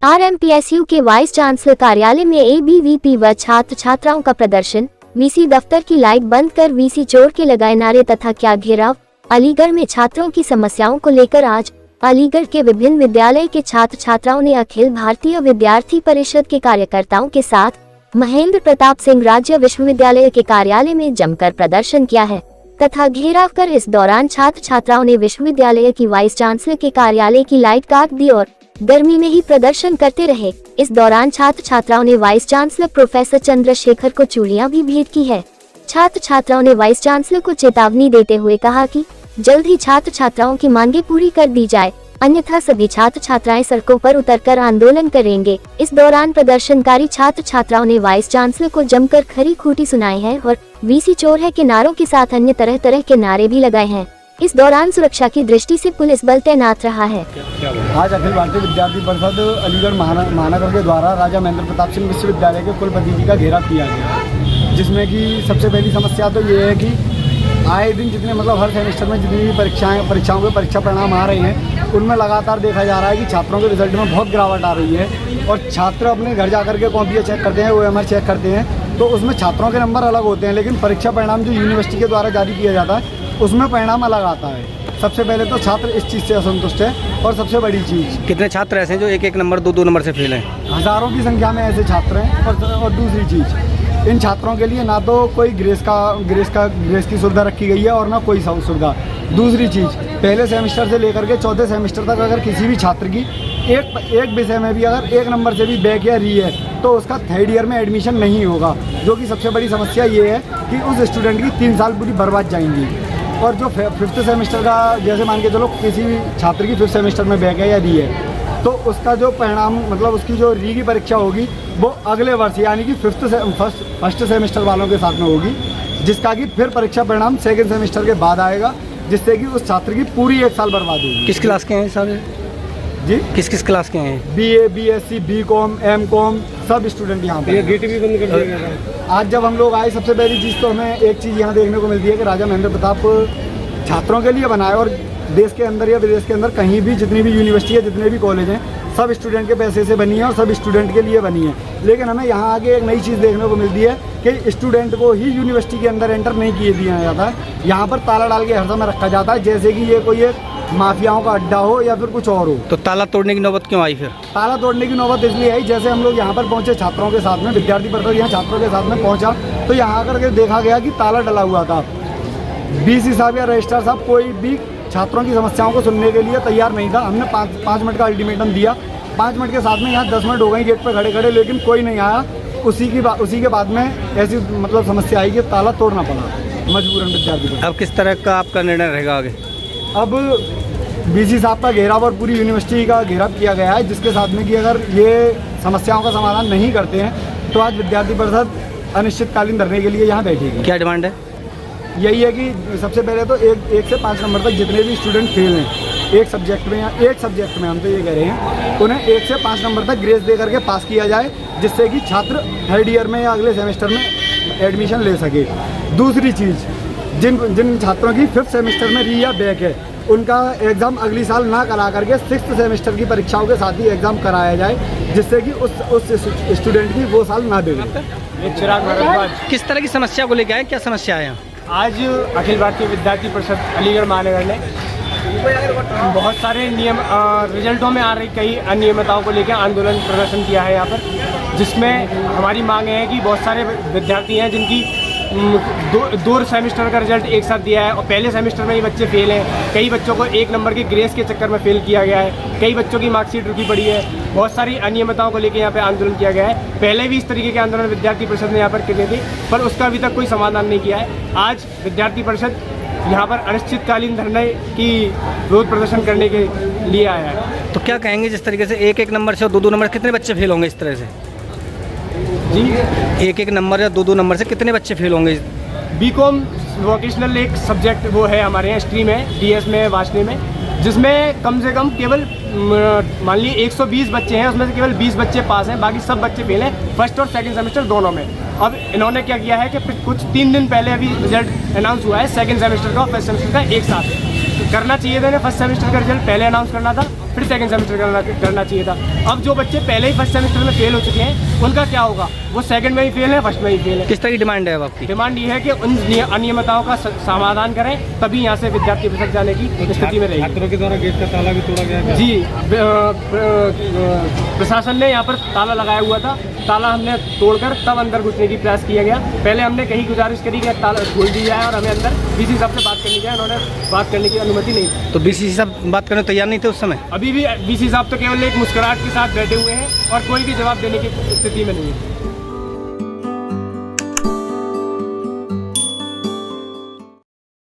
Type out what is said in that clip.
आरएमपीएसयू के vice chancellor कार्यालय में एबीवीपी व छात्र छात्राओं का प्रदर्शन। वीसी दफ्तर की लाइट बंद कर वीसी चोर के लगाए नारे तथा क्या घेराव। अलीगढ़ में छात्रों की समस्याओं को लेकर आज अलीगढ़ के विभिन्न विद्यालय के छात्र छात्राओं ने अखिल भारतीय विद्यार्थी परिषद के कार्यकर्ताओं के साथ महेंद्र प्रताप सिंह राज्य विश्वविद्यालय के कार्यालय में जमकर प्रदर्शन किया है तथा घेराव कर इस दौरान छात्र छात्राओं ने विश्वविद्यालय की वाइस चांसलर के कार्यालय की लाइट काट दी और गर्मी में ही प्रदर्शन करते रहे। इस दौरान छात्र छात्राओं ने वाइस चांसलर प्रोफेसर चंद्रशेखर को चूड़ियां भी भेंट की है। छात्र छात्राओं ने वाइस चांसलर को चेतावनी देते हुए कहा कि जल्द ही छात्र छात्राओं की मांगे पूरी कर दी जाए, अन्यथा सभी छात्र छात्राएं सड़कों पर उतरकर आंदोलन करेंगे। इस दौरान प्रदर्शनकारी छात्र छात्राओं ने वाइस चांसलर को जमकर खरी खूटी सुनाई है और वीसी चोर है के नारों के साथ अन्य तरह तरह के नारे भी लगाए हैं। इस दौरान सुरक्षा की दृष्टि से पुलिस बल तैनात रहा है। आज अखिल भारतीय विद्यार्थी परिषद अलीगढ़ महानगर के द्वारा राजा महेंद्र प्रताप सिंह विश्वविद्यालय के कुलपति जी का घेराव किया गया, जिसमें कि सबसे पहली समस्या तो ये है कि आए दिन जितने हर सेमेस्टर में जितनी भी परीक्षाओं के परीक्षा परिणाम आ रहे हैं, उनमें लगातार देखा जा रहा है कि छात्रों के रिजल्ट में बहुत गिरावट आ रही है और छात्र अपने घर जा करके कॉपियाँ चेक करते हैं, OMR चेक करते हैं, तो उसमें छात्रों के नंबर अलग होते हैं, लेकिन परीक्षा परिणाम जो यूनिवर्सिटी के द्वारा जारी किया जाता है उसमें परिणाम अलग आता है। सबसे पहले तो छात्र इस चीज़ से असंतुष्ट है और सबसे बड़ी चीज़, कितने छात्र ऐसे हैं जो एक नंबर दो नंबर से फेल हैं? हज़ारों की संख्या में ऐसे छात्र हैं। और दूसरी चीज़, इन छात्रों के लिए ना तो कोई ग्रेस की सुविधा रखी गई है और ना कोई सुविधा। दूसरी चीज़, पहले सेमेस्टर से लेकर के चौथे सेमेस्टर तक अगर किसी भी छात्र की एक विषय में भी अगर एक नंबर से भी बैक या री है तो उसका थर्ड ईयर में एडमिशन नहीं होगा, जो कि सबसे बड़ी समस्या ये है कि उस स्टूडेंट की 3 साल पूरी बर्बाद जाएंगी। और जो 5th सेमेस्टर का, जैसे मान के चलो किसी भी छात्र की 5th सेमेस्टर में बैक है या री है, तो उसका जो परिणाम उसकी जो री की परीक्षा होगी वो अगले वर्ष यानी कि फर्स्ट सेमेस्टर वालों के साथ में होगी, जिसका कि फिर परीक्षा परिणाम 2nd सेमेस्टर के बाद आएगा, जिससे कि उस छात्र की पूरी 1 साल बर्बाद होगी। किस क्लास के हैं सारे जी? किस क्लास के हैं? BA, BSc, BCom, MCom सब स्टूडेंट यहाँ पे। गेट भी बंद कर दिया गया था। आज जब हम लोग आए, सबसे पहली चीज़ तो हमें एक चीज़ यहाँ देखने को मिलती है कि राजा महेंद्र प्रताप छात्रों के लिए बनाए और देश के अंदर या विदेश के अंदर कहीं भी जितनी भी यूनिवर्सिटी है, जितने भी कॉलेज हैं, सब स्टूडेंट के पैसे से बनी है और सब स्टूडेंट के लिए बनी है। लेकिन हमें यहाँ आगे एक नई चीज़ देखने को मिलती है कि स्टूडेंट को ही यूनिवर्सिटी के अंदर एंटर नहीं किए दिया जाता है। यहाँ पर ताला डाल के हर समय रखा जाता है, जैसे कि ये कोई एक माफियाओं का अड्डा हो या फिर कुछ और हो। तो ताला तोड़ने की नौबत क्यों आई फिर? ताला तोड़ने की नौबत इसलिए आई, जैसे हम लोग यहाँ पर पहुँचे छात्रों के साथ में, विद्यार्थी परिषद यहाँ छात्रों के साथ में पहुँचा तो यहाँ आकर के देखा गया कि ताला डला हुआ था। BC साहब या रजिस्ट्रार साहब कोई भी छात्रों की समस्याओं को सुनने के लिए तैयार नहीं था। हमने 5 मिनट का अल्टीमेटम दिया, 5 मिनट के साथ में यहाँ 10 मिनट हो गए गेट पर खड़े, लेकिन कोई नहीं आया। उसी के बाद में ऐसी समस्या आई कि ताला तोड़ना पड़ा मजबूरन विद्यार्थी को। अब किस तरह का आपका निर्णय रहेगा आगे? अब BC साहब का घेराव और पूरी यूनिवर्सिटी का घेराव किया गया है, जिसके साथ में कि अगर ये समस्याओं का समाधान नहीं करते हैं तो आज विद्यार्थी परिषद अनिश्चितकालीन धरने के लिए यहाँ बैठेगी। क्या डिमांड है? यही है कि सबसे पहले तो 1 से 5 नंबर तक जितने भी स्टूडेंट फेल हैं एक सब्जेक्ट में या एक सब्जेक्ट में, हम तो ये कह रहे हैं, उन्हें 1 से 5 नंबर तक ग्रेस दे करके पास किया जाए, जिससे कि छात्र थर्ड ईयर में या अगले सेमेस्टर में एडमिशन ले सके। दूसरी चीज़, जिन छात्रों की 5th सेमेस्टर में री या बैक है, उनका एग्ज़ाम अगली साल ना करा करके 6th सेमेस्टर की परीक्षाओं के साथ ही एग्ज़ाम कराया जाए, जिससे कि उस स्टूडेंट की वो साल ना बिगड़े। चिराग भारद्वाज। किस तरह की समस्या को लेकर आए? क्या समस्या है यहाँ? आज अखिल भारतीय विद्यार्थी परिषद अलीगढ़ महानगर ने बहुत सारे नियम रिजल्टों में आ रही कई अनियमितताओं को लेकर आंदोलन प्रदर्शन किया है यहाँ पर, जिसमें हमारी मांग है कि बहुत सारे विद्यार्थी हैं जिनकी दो सेमेस्टर का रिजल्ट एक साथ दिया है और पहले सेमेस्टर में ही बच्चे फेल हैं। कई बच्चों को 1 नंबर के ग्रेस के चक्कर में फेल किया गया है, कई बच्चों की मार्कशीट रुकी पड़ी है। बहुत सारी अनियमितताओं को लेकर यहाँ पे आंदोलन किया गया है। पहले भी इस तरीके के आंदोलन विद्यार्थी परिषद ने यहाँ पर किए थे, पर उसका अभी तक कोई समाधान नहीं किया है। आज विद्यार्थी परिषद यहाँ पर अनिश्चितकालीन धरने की विरोध प्रदर्शन करने के लिए आया है। तो क्या कहेंगे, जिस तरीके से एक नंबर से और 2 नंबर कितने बच्चे फेल होंगे इस तरह से? जी, 1 नंबर या 2 नंबर से कितने बच्चे फेल होंगे? BCom वोकेशनल एक सब्जेक्ट वो है हमारे यहाँ, स्ट्रीम है DS में, वाशनी में, जिसमें कम से कम केवल मान लीजिए 120 बच्चे हैं, उसमें से केवल 20 बच्चे पास हैं, बाकी सब बच्चे फेल हैं 1st और 2nd सेमेस्टर दोनों में। अब इन्होंने क्या किया है कि कुछ 3 दिन पहले अभी रिजल्ट अनाउंस हुआ है 2nd सेमेस्टर का और 1st सेमेस्टर का एक साथ। करना चाहिए था इन्हें 1st सेमेस्टर का रिजल्ट पहले अनाउंस करना था, फिर सेकंड सेमेस्टर करना चाहिए था। अब जो बच्चे पहले ही फर्स्ट सेमेस्टर में फेल हो चुके हैं उनका क्या होगा? वो सेकंड में ही फेल है, फर्स्ट में ही फेल है। किस तरह की डिमांड है अब आपकी? डिमांड ये है कि उन अनियमितताओं का समाधान करें, तभी यहाँ से विद्यार्थी भटक जाने की स्थिति में रहेगी। छात्रों के द्वारा गेट का ताला भी तोड़ा गया है। जी, प्रशासन ने यहाँ पर ताला लगाया हुआ था, ताला हमने तोड़कर तब अंदर घुसने की प्रयास किया गया। पहले हमने कहीं गुजारिश करी कि ताला खोल दिया है और हमें अंदर बीसी साहब से बात करनी है, उन्होंने बात करने की अनुमति नहीं दी। तो बीसीसी साहब बात करने को तैयार नहीं थे उस समय? अभी भी बीसी साहब तो केवल एक मुस्कुराहट के साथ बैठे हुए हैं और कोई भी जवाब देने की स्थिति में नहीं है।